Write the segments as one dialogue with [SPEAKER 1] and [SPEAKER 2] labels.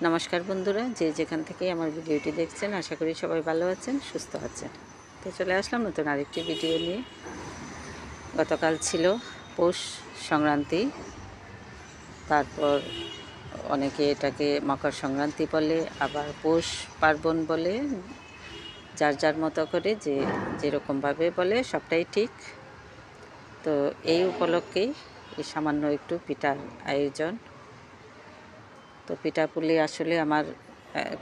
[SPEAKER 1] নমস্কার বন্ধুরা, যে যেখান থেকে আমার ভিডিওটি দেখছেন, আশা করি সবাই ভালো আছেন, সুস্থ আছেন। তো চলে আসলাম নতুন আরেকটি ভিডিও নিয়ে। গতকাল ছিল পৌষ সংক্রান্তি, তারপর অনেকে এটাকে মকর সংক্রান্তি বলে, আবার পৌষ পার্বণ বলে, যার যার মতো করে যে যেরকমভাবে বলে সবটাই ঠিক। তো এই উপলক্ষেই এই সামান্য একটু পিঠার আয়োজন। তো পিঠাপুলি আসলে আমার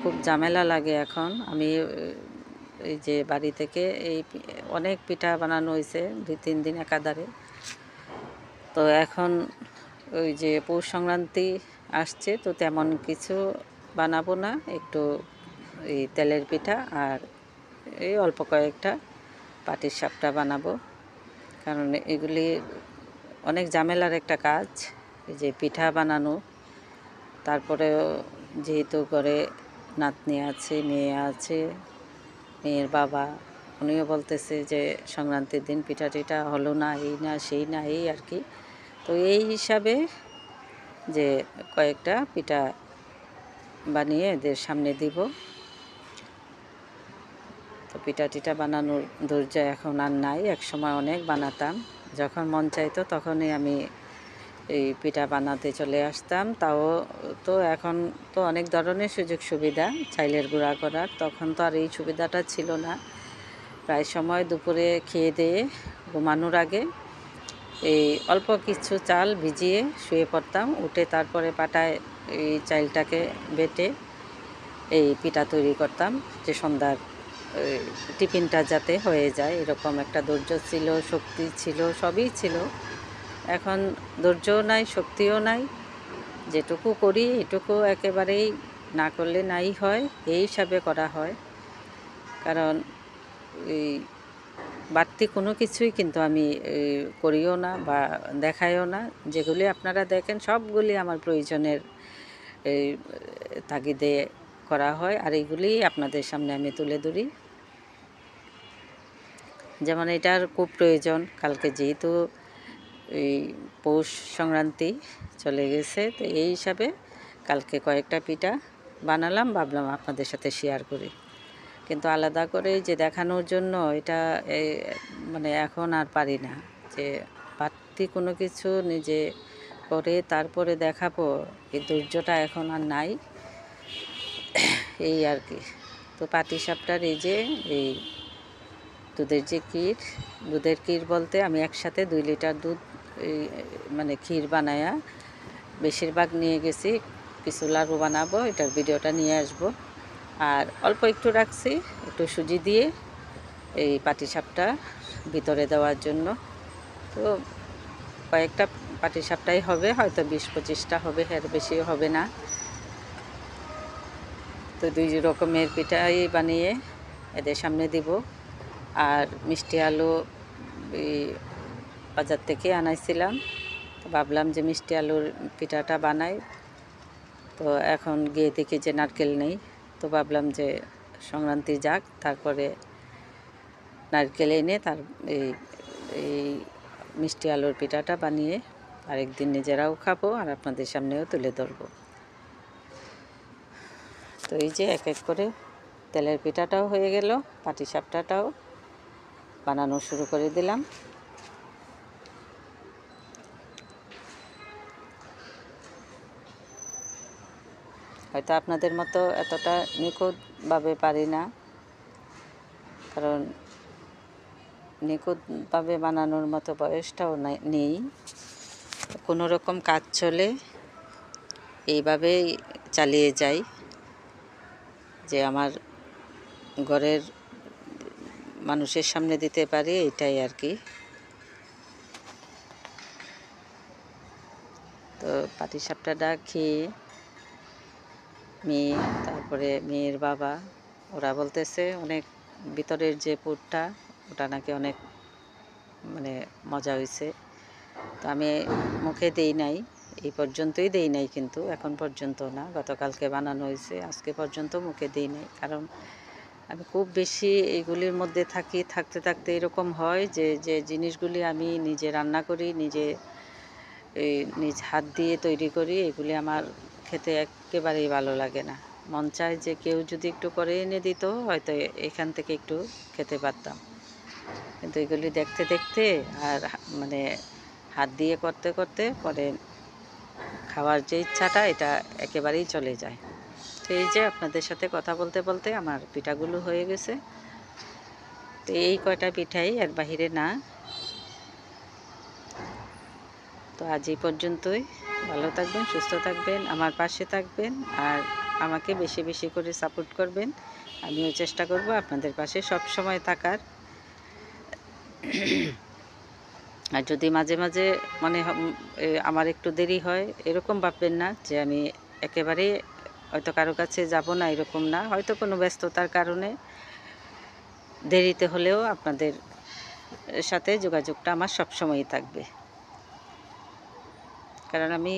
[SPEAKER 1] খুব ঝামেলা লাগে এখন। আমি এই যে বাড়ি থেকে অনেক পিঠা বানানো হয়েছে 2-3 দিন একাধারে। তো এখন ওই যে পৌষ সংক্রান্তি আসছে, তো তেমন কিছু বানাবো না, একটু এই তেলের পিঠা আর এই অল্প কয়েকটা পাটিসাপটা বানাবো। কারণ এগুলি অনেক ঝামেলার একটা কাজ, এই যে পিঠা বানানো। তারপরেও যেহেতু ঘরে নাতনি আছে, মেয়ে আছে, মেয়ের বাবা উনিও বলতেছে যে সংক্রান্তির দিন পিঠা টিঠা হলো না, এই না সেই না, এই আর কি। তো এই হিসাবে যে কয়েকটা পিঠা বানিয়ে এদের সামনে দিব। তো পিঠা টিঠা বানানোর ধৈর্য এখন আর নাই। একসময় অনেক বানাতাম, যখন মন চাইতো তখনই আমি এই পিঠা বানাতে চলে আসতাম। তাও তো এখন তো অনেক ধরনের সুযোগ সুবিধা চাইলের গুঁড়া করার, তখন তো আর এই সুবিধাটা ছিল না। প্রায় সময় দুপুরে খেয়ে দিয়ে ঘুমানোর আগে এই অল্প কিছু চাল ভিজিয়ে শুয়ে পড়তাম, উঠে তারপরে পাটায় এই চালটাকে বেটে এই পিঠা তৈরি করতাম, যে সন্ধ্যার টিফিনটা যাতে হয়ে যায়, এরকম একটা ধৈর্য ছিল, শক্তি ছিল, সবই ছিল। এখন ধৈর্যও নাই, শক্তিও নাই। যেটুকু করি এটুকু একেবারেই না করলে নাই হয়, এই হিসাবে করা হয়। কারণ এই বাড়তি কোনো কিছুই কিন্তু আমি করিও না বা দেখাইও না। যেগুলি আপনারা দেখেন সবগুলি আমার প্রয়োজনের এই তাগিদে করা হয়, আর এইগুলি আপনাদের সামনে আমি তুলে ধরি। যেমন এটার খুব প্রয়োজন, কালকে যেহেতু এই পৌষ সংক্রান্তি চলে গেছে, তো এই হিসাবে কালকে কয়েকটা পিঠা বানালাম, ভাবলাম আপনাদের সাথে শেয়ার করি। কিন্তু আলাদা করে যে দেখানোর জন্য এটা মানে এখন আর পারি না, যে বাড়তি কোনো কিছু নিজে করে তারপরে দেখাবো, এই ধৈর্যটা এখন আর নাই, এই আর কি। তো পাটিসাপটার এই যে এই দুধের যে দুধের ক্ষীর বলতে আমি একসাথে 2 লিটার দুধ মানে ক্ষীর বানায়া বেশিরভাগ নিয়ে গেছি, কিছু লাড়ু বানাবো, এটার ভিডিওটা নিয়ে আসব। আর অল্প একটু রাখছি, একটু সুজি দিয়ে এই পাটিসাপটা ভিতরে দেওয়ার জন্য। তো কয়েকটা পাটিসাপটাই হবে, হয়তো 20-25টা হবে, এর বেশি হবে না। তো 2 রকমের পিঠাই বানিয়ে এদের সামনে দিব। আর মিষ্টি আলু এই বাজার থেকে আনাইছিলাম, তো ভাবলাম যে মিষ্টি আলুর পিঠাটা বানাই। তো এখন গিয়ে দেখি যে নারকেল নেই, তো ভাবলাম যে সংক্রান্তি যাক, তারপরে নারকেল এনে এই এই মিষ্টি আলুর পিঠাটা বানিয়ে আরেকদিন নিজেরাও খাবো আর আপনাদের সামনেও তুলে ধরবো। তো এই যে এক এক করে তেলের পিঠাটাও হয়ে গেল, পাটিসাপটাটাও বানানো শুরু করে দিলাম। হয়তো আপনাদের মতো এতটা নিখুঁতভাবে পারি না, কারণ নিখুঁতভাবে বানানোর মতো বয়সটাও নেই। কোনো রকম কাজ চলে, এইভাবেই চালিয়ে যাই, যে আমার ঘরের মানুষের সামনে দিতে পারি, এটাই আর কি। তো পাটিসাপটাটা খেয়ে মেয়ে, তারপরে মেয়ের বাবা, ওরা বলতেছে অনেক ভিতরের যে পুরটা, ওটা নাকি অনেক মানে মজা হয়েছে। তো আমি মুখে দেই নাই, এই পর্যন্তই দেই নাই, কিন্তু এখন পর্যন্ত না, গতকালকে বানানো হয়েছে, আজকে পর্যন্ত মুখে দেই নাই। কারণ আমি খুব বেশি এইগুলির মধ্যে থাকতে থাকতে এরকম হয় যে যে জিনিসগুলি আমি নিজে রান্না করি, নিজ হাত দিয়ে তৈরি করি, এগুলি আমার খেতে একেবারেই ভালো লাগে না। মন চায় যে কেউ যদি একটু করে এনে দিত, হয়তো এখান থেকে একটু খেতে পারতাম। কিন্তু এগুলি দেখতে দেখতে আর মানে হাত দিয়ে করতে করতে পরে খাওয়ার যে ইচ্ছাটা এটা একেবারেই চলে যায়। তো এই যে আপনাদের সাথে কথা বলতে বলতে আমার পিঠাগুলো হয়ে গেছে। তো এই কয়টা পিঠাই, এর বাহিরে না। তো আজ এই পর্যন্তই। ভালো থাকবেন, সুস্থ থাকবেন, আমার পাশে থাকবেন, আর আমাকে বেশি বেশি করে সাপোর্ট করবেন। আমিও চেষ্টা করব আপনাদের পাশে সব সময় থাকার। আর যদি মাঝে মাঝে আমার একটু দেরি হয়, এরকম ভাববেন না যে আমি একেবারেই হয়তো কারো কাছে যাব না, এরকম না। হয়তো কোনো ব্যস্ততার কারণে দেরিতে হলেও আপনাদের সাথে যোগাযোগটা আমার সবসময়ই থাকবে। কারণ আমি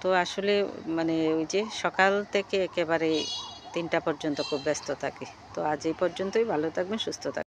[SPEAKER 1] তো আসলে ওই যে সকাল থেকে একেবারে 3টা পর্যন্ত খুব ব্যস্ত থাকি। তো আজ এই পর্যন্তই। ভালো থাকবেন, সুস্থ থাকবেন।